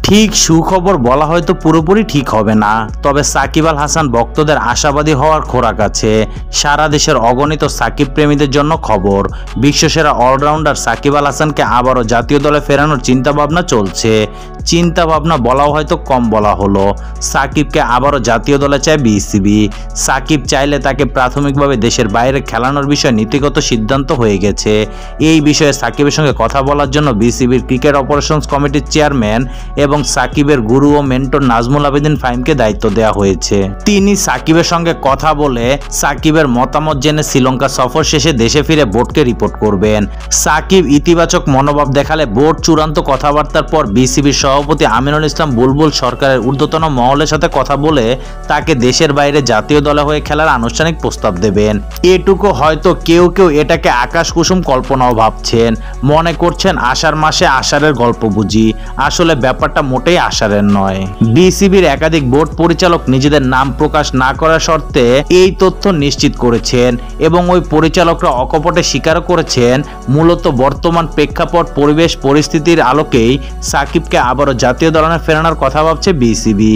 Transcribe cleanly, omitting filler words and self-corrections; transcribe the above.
ঠিক সুখবর বলা হয়তো পুরোপুরি ঠিক হবে না, তবে সাকিব আল হাসান ভক্তদের আশাবাদী হওয়ার খোরাক আছে। সারা দেশের অগণিত সাকিব প্রেমীদের জন্য খবর, বিশ্বসেরা অলরাউন্ডার সাকিব আল হাসানকে আবারও জাতীয় দলে ফেরানোর চিন্তাভাবনা চলছে। চিন্তাভাবনা বলাও হয়তো কম বলা হলো। সাকিবকে আবারও জাতীয় দলে চায় বিসিবি। সাকিব চাইলে তাকে প্রাথমিকভাবে দেশের বাইরে খেলানোর বিষয়ে নীতিগত সিদ্ধান্ত হয়ে গেছে। এই বিষয়ে সাকিবের সঙ্গে কথা বলার জন্য বিসিবির ক্রিকেট অপারেশনস কমিটির চেয়ারম্যান এবং সাকিবের গুরু ও মেন্টর নাজমুল আবেদিন ফাহিমকে দায়িত্ব দেওয়া হয়েছে। তিনি সাকিবের সঙ্গে কথা বলে সাকিবের মতামত জেনে শ্রীলঙ্কা সফর শেষে দেশে ফিরে বোর্ডকে রিপোর্ট করবেন। সাকিব ইতিবাচক মনোভাব দেখালে বোর্ড চূড়ান্ত কথাবার্তার পর বিসিবির সভাপতি আমিনুল ইসলাম বুলবুল সরকারের ঊর্ধ্বতন মহলের সাথে কথা বলে তাকে দেশের বাইরে জাতীয় দলে হয়ে খেলার আনুষ্ঠানিক প্রস্তাব দেবেন। এটুকু হয়তো কেউ কেউ এটাকে আকাশ কুসুম কল্পনাও ভাবছেন, মনে করছেন আষাঢ় মাসে আষাঢ়ের গল্প বুঝি। আসলে ব্যাপারটা মোটেই আষাঢ়ের নয়। বিসিবির একাধিক বোর্ড পরিচালক নিজেদের নাম প্রকাশ না করার শর্তে এই তথ্য নিশ্চিত করেছেন এবং ওই পরিচালকরা অকপটে স্বীকার করেছেন মূলত বর্তমান প্রেক্ষাপট পরিবেশ পরিস্থিতির আলোকেই সাকিবকে আবারও জাতীয় দলে ফেরানোর কথা ভাবছে বিসিবি।